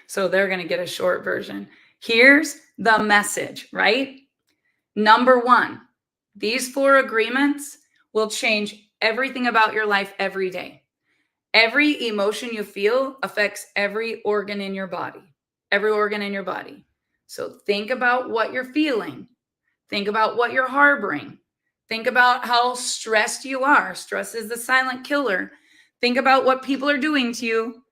so they're going to get a short version. Here's the message, right? Number one, these four agreements will change everything about your life every day. Every emotion you feel affects every organ in your body. Every organ in your body. So think about what you're feeling. Think about what you're harboring. Think about how stressed you are. Stress is the silent killer. Think about what people are doing to you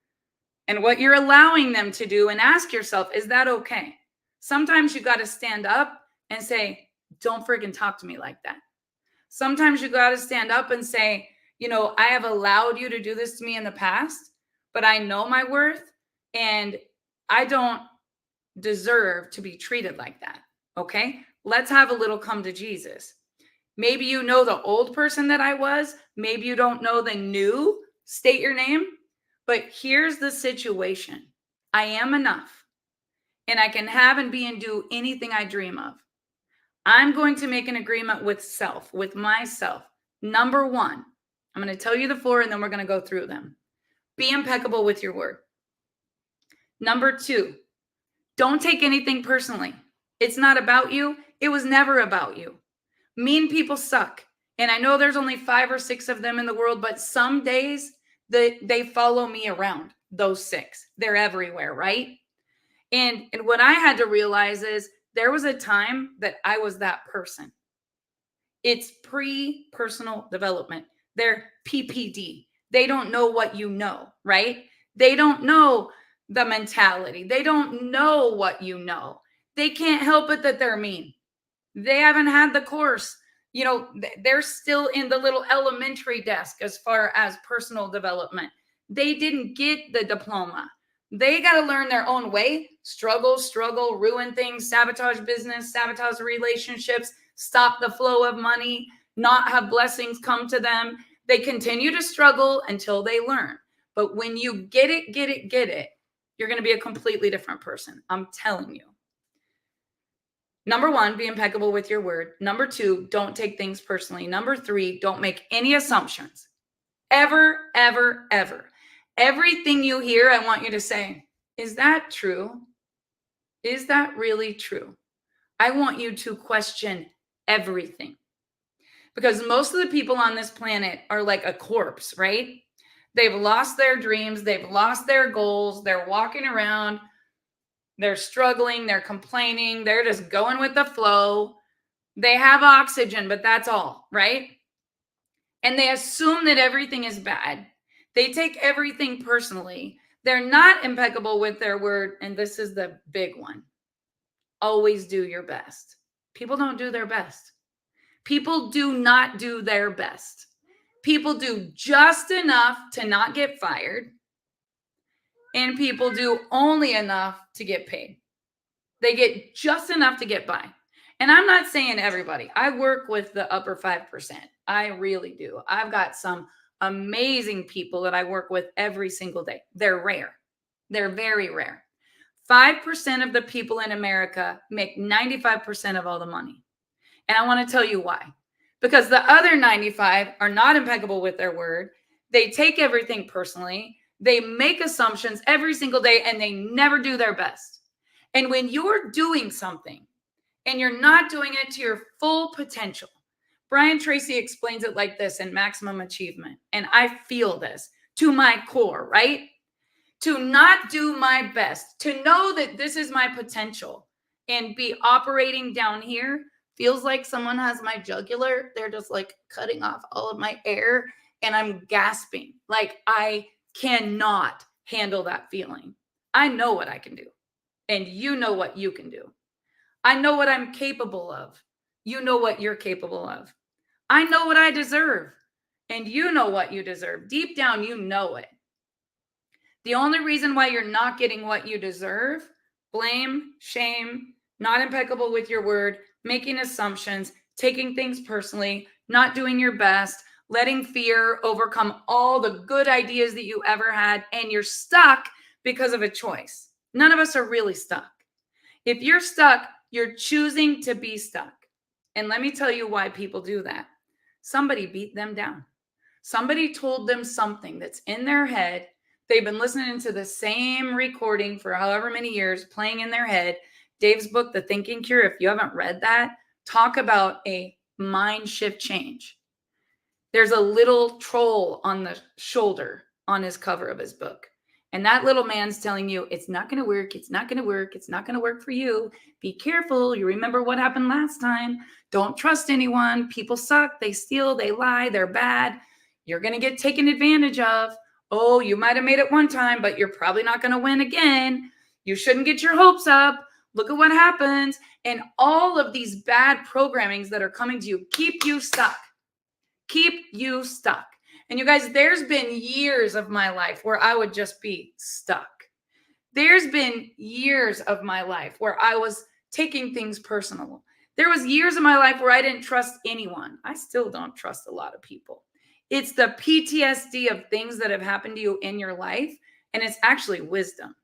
and what you're allowing them to do, and ask yourself, is that okay? Sometimes you got to stand up and say, don't freaking talk to me like that. Sometimes you got to stand up and say, I have allowed you to do this to me in the past, but I know my worth and I don't deserve to be treated like that. Okay? Let's have a little come to Jesus. Maybe you know the old person that I was. Maybe you don't know the new. State your name. But here's the situation. I am enough, and I can have and be and do anything I dream of. I'm going to make an agreement with self, with myself. Number one, I'm going to tell you the four, and then we're going to go through them. Be impeccable with your word. Number two, don't take anything personally. It's not about you. It was never about you. Mean people suck. And I know there's only 5 or 6 of them in the world, but some days they follow me around, those 6. They're everywhere, right? And what I had to realize is there was a time that I was that person. It's pre-personal development. They're PPD. They don't know what you know, right? They don't know the mentality. They don't know what you know. They can't help it that they're mean. They haven't had the course. They're still in the little elementary desk as far as personal development. They didn't get the diploma. They got to learn their own way. Struggle, ruin things, sabotage business, sabotage relationships, stop the flow of money, not have blessings come to them. They continue to struggle until they learn. But when you get it, you're going to be a completely different person. I'm telling you. Number one, be impeccable with your word. Number two, don't take things personally. Number three, don't make any assumptions. Ever, ever, ever. Everything you hear, I want you to say, is that true? Is that really true? I want you to question everything. Because most of the people on this planet are like a corpse, right? They've lost their dreams. They've lost their goals. They're walking around. They're struggling. They're complaining. They're just going with the flow. They have oxygen, but that's all, right? And they assume that everything is bad. They take everything personally. They're not impeccable with their word. And this is the big one. Always do your best. People don't do their best. People do not do their best. People do just enough to not get fired. And people do only enough to get paid. They get just enough to get by. And I'm not saying everybody. I work with the upper 5%. I really do. I've got some amazing people that I work with every single day. They're rare. They're very rare. 5% of the people in America make 95% of all the money. And I want to tell you why. Because the other 95 are not impeccable with their word. They take everything personally. They make assumptions every single day, and they never do their best. And when you're doing something and you're not doing it to your full potential, Brian Tracy explains it like this in Maximum Achievement. And I feel this to my core, right? To not do my best, to know that this is my potential and be operating down here feels like someone has my jugular. They're just like cutting off all of my air and I'm gasping. Like I cannot handle that feeling. I know what I can do. And you know what you can do. I know what I'm capable of. You know what you're capable of. I know what I deserve. And you know what you deserve. Deep down, you know it. The only reason why you're not getting what you deserve, blame, shame, not impeccable with your word, making assumptions, taking things personally, not doing your best, letting fear overcome all the good ideas that you ever had, and you're stuck because of a choice. None of us are really stuck. If you're stuck, you're choosing to be stuck. And let me tell you why people do that. Somebody beat them down. Somebody told them something that's in their head They've been listening to the same recording for however many years, playing in their head. Dave's book, The Thinking Cure, if you haven't read that, talk about a mind shift change. There's a little troll on the shoulder on his cover of his book. And that little man's telling you, it's not going to work. It's not going to work. It's not going to work for you. Be careful. You remember what happened last time. Don't trust anyone. People suck. They steal. They lie. They're bad. You're going to get taken advantage of. Oh, you might have made it one time, but you're probably not going to win again. You shouldn't get your hopes up. Look at what happens. And all of these bad programmings that are coming to you keep you stuck. Keep you stuck. And you guys, there's been years of my life where I would just be stuck. There's been years of my life where I was taking things personal. There was years of my life where I didn't trust anyone. I still don't trust a lot of people. It's the PTSD of things that have happened to you in your life, and it's actually wisdom.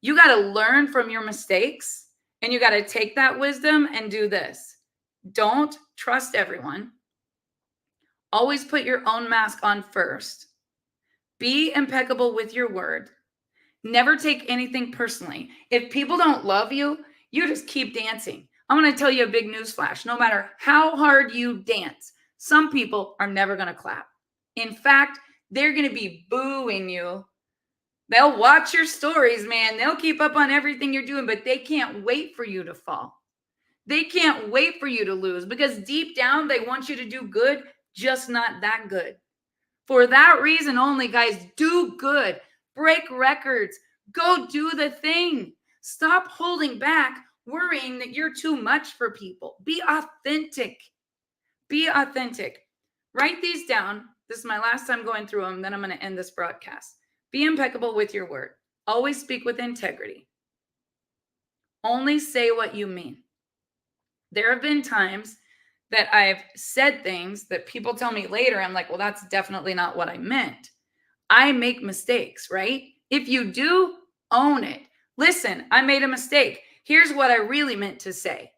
You got to learn from your mistakes, and you got to take that wisdom and do this. Don't trust everyone. Always put your own mask on first. Be impeccable with your word. Never take anything personally. If people don't love you, you just keep dancing. I'm going to tell you a big news flash. No matter how hard you dance, some people are never going to clap. In fact, they're going to be booing you. They'll watch your stories, man. They'll keep up on everything you're doing, but they can't wait for you to fall. They can't wait for you to lose because deep down, they want you to do good, just not that good. For that reason only, guys, do good. Break records. Go do the thing. Stop holding back, worrying that you're too much for people. Be authentic. Be authentic. Write these down. This is my last time going through them. Then I'm going to end this broadcast. Be impeccable with your word. Always speak with integrity. Only say what you mean. There have been times that I've said things that people tell me later. I'm like, well, that's definitely not what I meant. I make mistakes, right? If you do, own it. Listen, I made a mistake. Here's what I really meant to say.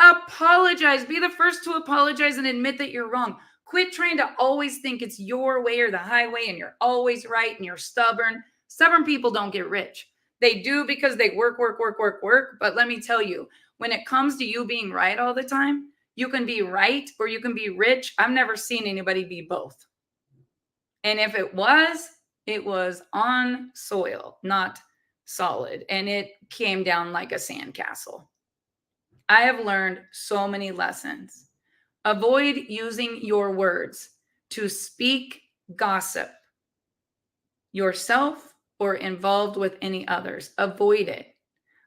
Apologize. Be the first to apologize and admit that you're wrong. Quit trying to always think it's your way or the highway and you're always right and you're stubborn. Stubborn people don't get rich. They do because they work. But let me tell you, when it comes to you being right all the time, you can be right or you can be rich. I've never seen anybody be both. And if it was on soil, not solid. And it came down like a sandcastle. I have learned so many lessons. Avoid using your words to speak gossip, yourself or involved with any others. Avoid it.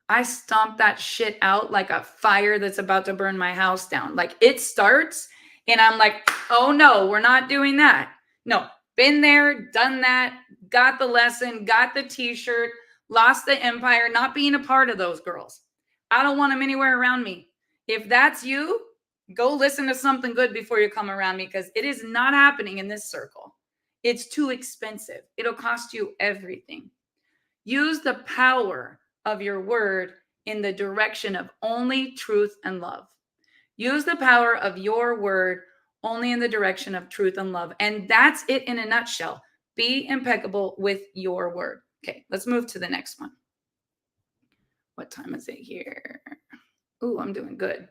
I stomp that shit out like a fire that's about to burn my house down. Like it starts and I'm like, oh no, we're not doing that. No, been there, done that, got the lesson, got the t-shirt, lost the empire, not being a part of those girls. I don't want them anywhere around me. If that's you, go listen to something good before you come around me because it is not happening in this circle. It's too expensive. It'll cost you everything. Use the power of your word in the direction of only truth and love. Use the power of your word only in the direction of truth and love. And that's it in a nutshell. Be impeccable with your word. Okay, let's move to the next one. What time is it here? Ooh, I'm doing good.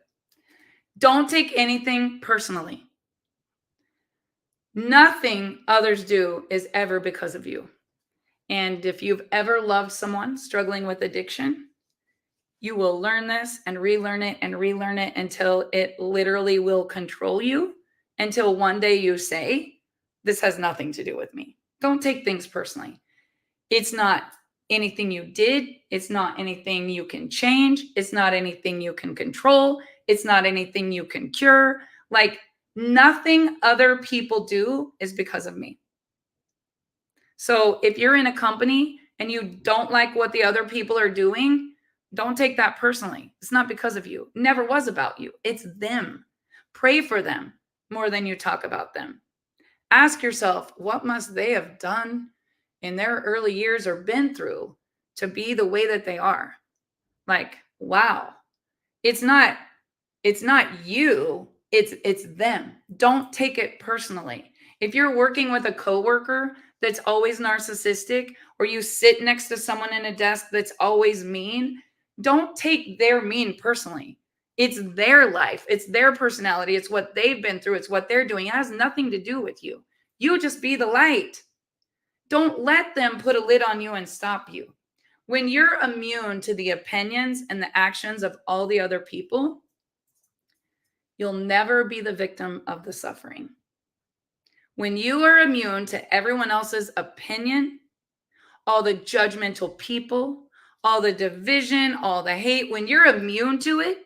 Don't take anything personally. Nothing others do is ever because of you. And if you've ever loved someone struggling with addiction, you will learn this and relearn it until it literally will control you, until one day you say, this has nothing to do with me. Don't take things personally. It's not anything you did. It's not anything you can change. It's not anything you can control. It's not anything you can cure. Like nothing other people do is because of me. So if you're in a company and you don't like what the other people are doing, don't take that personally. It's not because of you. It never was about you. It's them. Pray for them more than you talk about them. Ask yourself, what must they have done in their early years or been through to be the way that they are? Like, wow. It's not you. It's them. Don't take it personally. If you're working with a coworker that's always narcissistic, or you sit next to someone in a desk that's always mean, don't take their mean personally. It's their life, it's their personality, it's what they've been through, it's what they're doing. It has nothing to do with you. You just be the light. Don't let them put a lid on you and stop you. When you're immune to the opinions and the actions of all the other people, you'll never be the victim of the suffering. When you are immune to everyone else's opinion, all the judgmental people, all the division, all the hate, when you're immune to it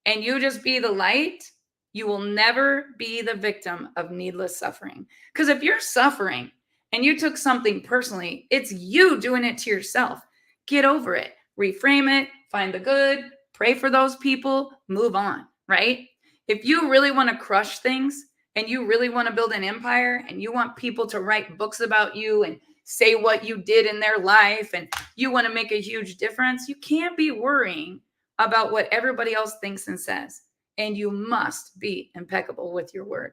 and you just be the light, you will never be the victim of needless suffering. Because if you're suffering and you took something personally, it's you doing it to yourself. Get over it, reframe it, find the good, pray for those people, move on, right? If you really want to crush things and you really want to build an empire and you want people to write books about you and say what you did in their life and you want to make a huge difference, you can't be worrying about what everybody else thinks and says. And you must be impeccable with your word.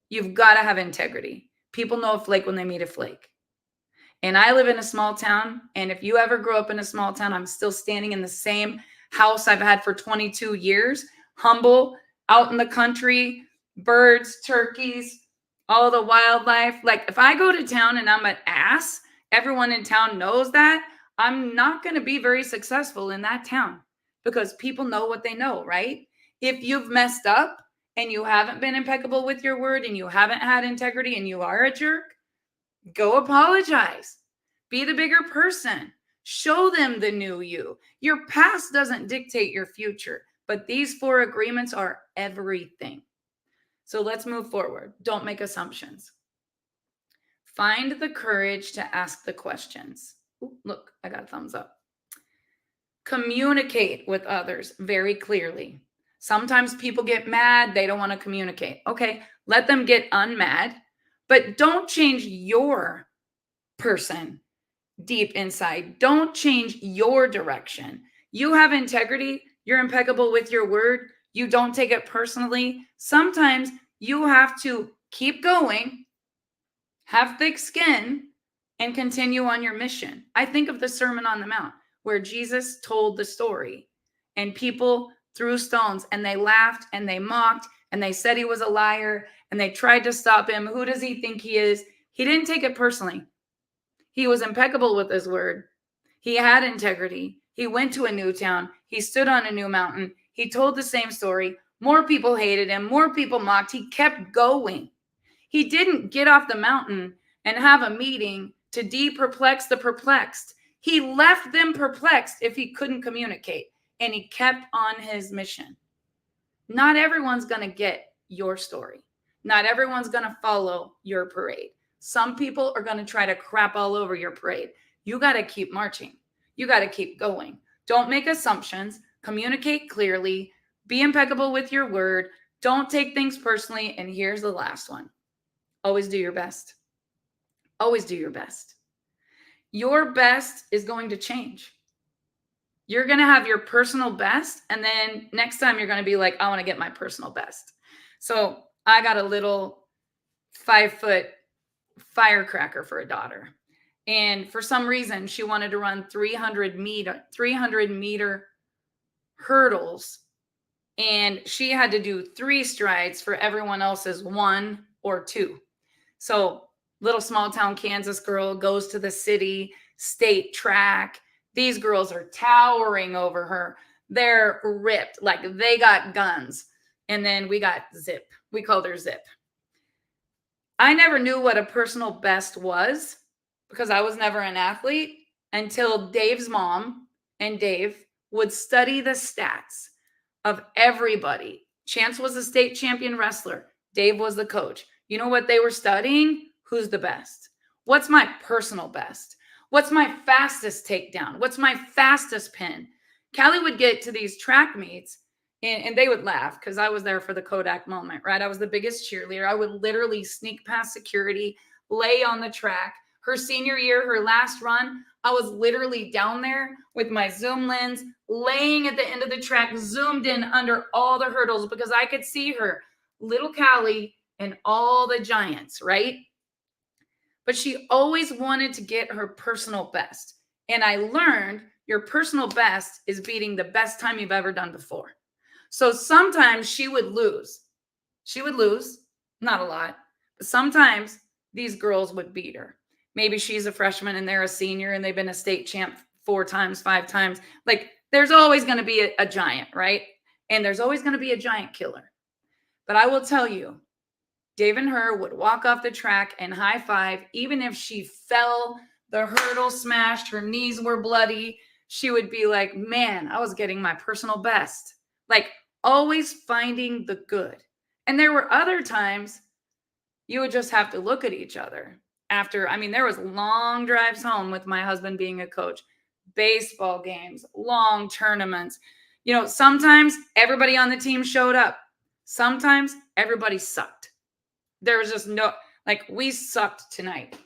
You've got to have integrity. People know a flake when they meet a flake. And I live in a small town. And if you ever grow up in a small town, I'm still standing in the same house I've had for 22 years, humble, out in the country, birds, turkeys, all the wildlife. Like if I go to town and I'm an ass, everyone in town knows that, I'm not going to be very successful in that town because people know what they know, right? If you've messed up and you haven't been impeccable with your word and you haven't had integrity and you are a jerk, go apologize. Be the bigger person. Show them the new you. Your past doesn't dictate your future, but these 4 agreements are everything. So let's move forward. Don't make assumptions. Find the courage to ask the questions. Ooh, look, I got a thumbs up. Communicate with others very clearly. Sometimes people get mad. They don't want to communicate. Okay, let them get unmad, but don't change your person deep inside. Don't change your direction. You have integrity. You're impeccable with your word. You don't take it personally. Sometimes you have to keep going, have thick skin, and continue on your mission. I think of the Sermon on the Mount where Jesus told the story and people threw stones and they laughed and they mocked and they said he was a liar and they tried to stop him. Who does he think he is? He didn't take it personally. He was impeccable with his word. He had integrity. He went to a new town. He stood on a new mountain. He told the same story. More people hated him. More people mocked. He kept going. He didn't get off the mountain and have a meeting to de-perplex the perplexed. He left them perplexed if he couldn't communicate, and he kept on his mission. Not everyone's going to get your story. Not everyone's going to follow your parade. Some people are going to try to crap all over your parade. You got to keep marching. You got to keep going. Don't make assumptions. Communicate clearly. Be impeccable with your word. Don't take things personally. And here's the last one. Always do your best. Always do your best. Your best is going to change. You're going to have your personal best. And then next time you're going to be like, I want to get my personal best. So I got a little 5-foot firecracker for a daughter. And for some reason, she wanted to run 300 meter hurdles. And she had to do 3 strides for everyone else's 1 or 2. So little small town Kansas girl goes to the city state track. These girls are towering over her. They're ripped, like they got guns. And then we got Zip. We called her Zip. I never knew what a personal best was because I was never an athlete until Dave's mom and Dave would study the stats of everybody. Chance was a state champion wrestler. Dave was the coach. You know what they were studying? Who's the best? What's my personal best? What's my fastest takedown? What's my fastest pin? Callie would get to these track meets and they would laugh because I was there for the Kodak moment, right? I was the biggest cheerleader. I would literally sneak past security, lay on the track. Her senior year, her last run, I was literally down there with my zoom lens, laying at the end of the track, zoomed in under all the hurdles because I could see her, little Callie, and all the giants, right? but she always wanted to get her personal best. And I learned your personal best is beating the best time you've ever done before. So sometimes she would lose. She would lose, not a lot, but sometimes these girls would beat her. Maybe she's a freshman and they're a senior and they've been a state champ 4 times, 5 times. Like there's always going to be a giant, right? And there's always going to be a giant killer. But I will tell you, Dave and her would walk off the track and high five, even if she fell, the hurdle smashed, her knees were bloody. She would be like, man, I was getting my personal best. Like always finding the good. And there were other times you would just have to look at each other after. I mean, there was long drives home with my husband being a coach, baseball games, long tournaments. You know, sometimes everybody on the team showed up. Sometimes everybody sucked. There was just no, like, we sucked tonight.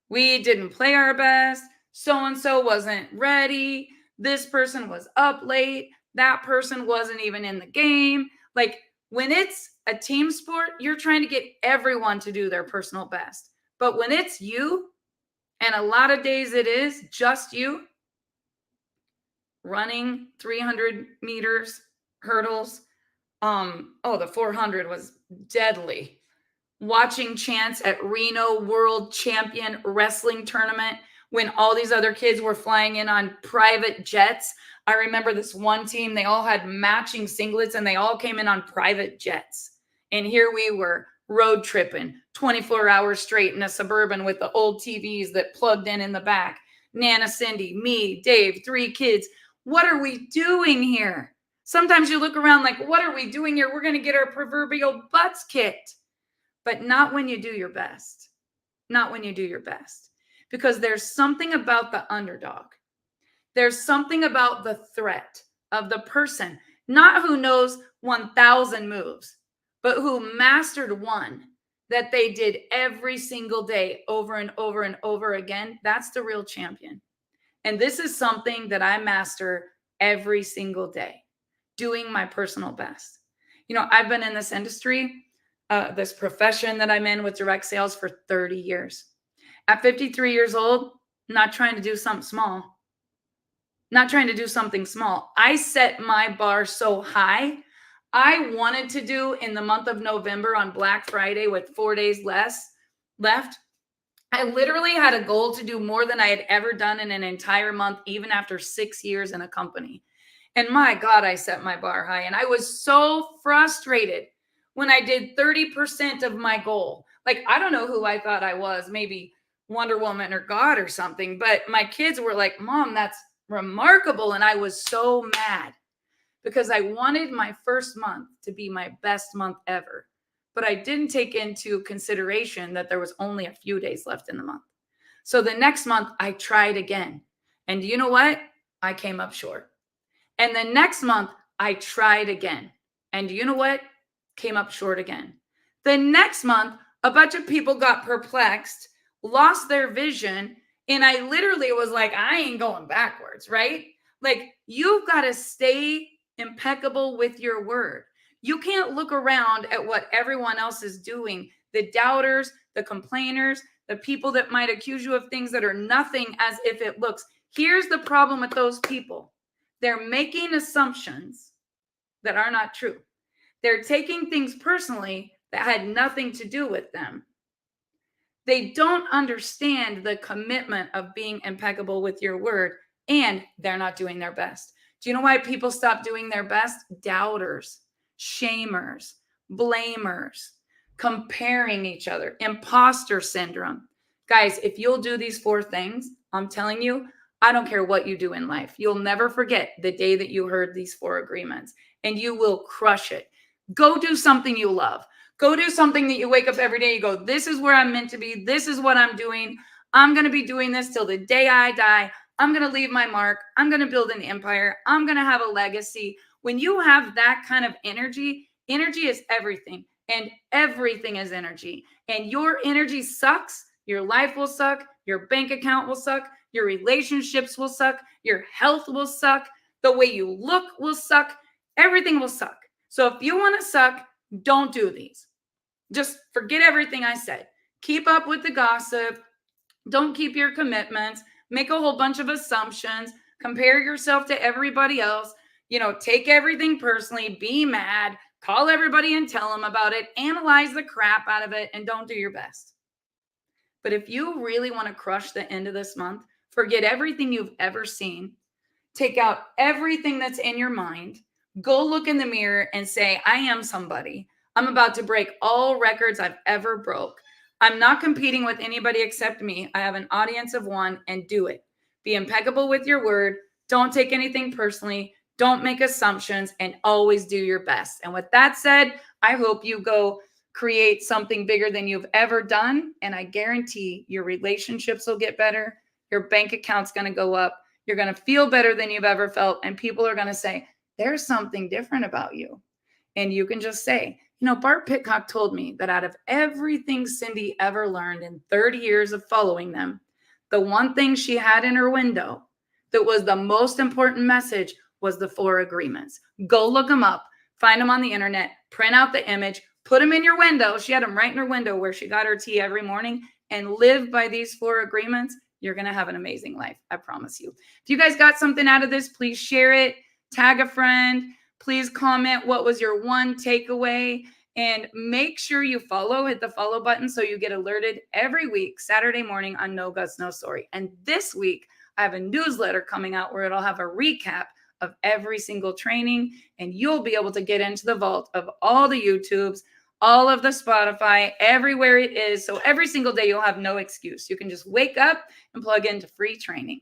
We didn't play our best. So-and-so wasn't ready. This person was up late. That person wasn't even in the game. Like, when it's a team sport, you're trying to get everyone to do their personal best. But when it's you, and a lot of days it is just you, running 300 meters, hurdles. The 400 was deadly. Watching Chance at Reno World Champion Wrestling Tournament when all these other kids were flying in on private jets. I remember this one team, they all had matching singlets and they all came in on private jets. And here we were road tripping 24 hours straight in a Suburban with the old TVs that plugged in the back. Nana, Cindy, me, Dave, 3 kids. What are we doing here? Sometimes you look around like, what are we doing here? We're going to get our proverbial butts kicked. But not when you do your best. Not when you do your best. Because there's something about the underdog. There's something about the threat of the person, not who knows 1,000 moves, but who mastered one that they did every single day over and over and over again. That's the real champion. And this is something that I master every single day, doing my personal best. You know, I've been in this industry, this profession that I'm in with direct sales for 30 years. At 53 years old, not trying to do something small. Not trying to do something small. I set my bar so high. I wanted to do in the month of November on Black Friday with 4 days left. I literally had a goal to do more than I had ever done in an entire month, even after 6 years in a company. And my God, I set my bar high. And I was so frustrated when I did 30% of my goal. Like, I don't know who I thought I was, maybe Wonder Woman or God or something. But my kids were like, Mom, that's remarkable. And I was so mad because I wanted my first month to be my best month ever. But I didn't take into consideration that there was only a few days left in the month. So the next month I tried again. And you know what? I came up short. And the next month I tried again. And you know what? Came up short again. The next month, a bunch of people got perplexed, lost their vision. And I literally was like, I ain't going backwards, right? Like, you've got to stay impeccable with your word. You can't look around at what everyone else is doing. The doubters, the complainers, the people that might accuse you of things that are nothing as if it looks. Here's the problem with those people. They're making assumptions that are not true. They're taking things personally that had nothing to do with them. They don't understand the commitment of being impeccable with your word, and they're not doing their best. Do you know why people stop doing their best? Doubters, shamers, blamers, comparing each other, imposter syndrome. Guys, if you'll do these 4 things, I'm telling you, I don't care what you do in life. You'll never forget the day that you heard these 4 agreements, and you will crush it. Go do something you love. Go do something that you wake up every day. You go, this is where I'm meant to be. This is what I'm doing. I'm going to be doing this till the day I die. I'm going to leave my mark. I'm going to build an empire. I'm going to have a legacy. When you have that kind of energy, energy is everything, and everything is energy. And your energy sucks. Your life will suck. Your bank account will suck. Your relationships will suck. Your health will suck. The way you look will suck. Everything will suck. So if you want to suck, don't do these. Just forget everything I said. Keep up with the gossip. Don't keep your commitments. Make a whole bunch of assumptions. Compare yourself to everybody else. Take everything personally. Be mad. Call everybody and tell them about it. Analyze the crap out of it and don't do your best. But if you really want to crush the end of this month, forget everything you've ever seen. Take out everything that's in your mind. Go look in the mirror and say, I am somebody. I'm about to break all records I've ever broke. I'm not competing with anybody except me. I have an audience of one, and do it. Be impeccable with your word. Don't take anything personally. Don't make assumptions, and always do your best. And with that said, I hope you go create something bigger than you've ever done. And I guarantee your relationships will get better. Your bank account's going to go up. You're going to feel better than you've ever felt. And people are going to say, there's something different about you. And you can just say, Bart Pitcock told me that out of everything Cindy ever learned in 30 years of following them, the one thing she had in her window that was the most important message was the 4 agreements. Go look them up, find them on the internet, print out the image, put them in your window. She had them right in her window where she got her tea every morning, and live by these 4 agreements. You're going to have an amazing life. I promise you. If you guys got something out of this, please share it, tag a friend, please comment what was your one takeaway, and make sure you hit the follow button so you get alerted every week, Saturday morning on No Guts, No Story. And this week, I have a newsletter coming out where it'll have a recap of every single training, and you'll be able to get into the vault of all the YouTubes, all of the Spotify, everywhere it is. So every single day you'll have no excuse. You can just wake up and plug into free training.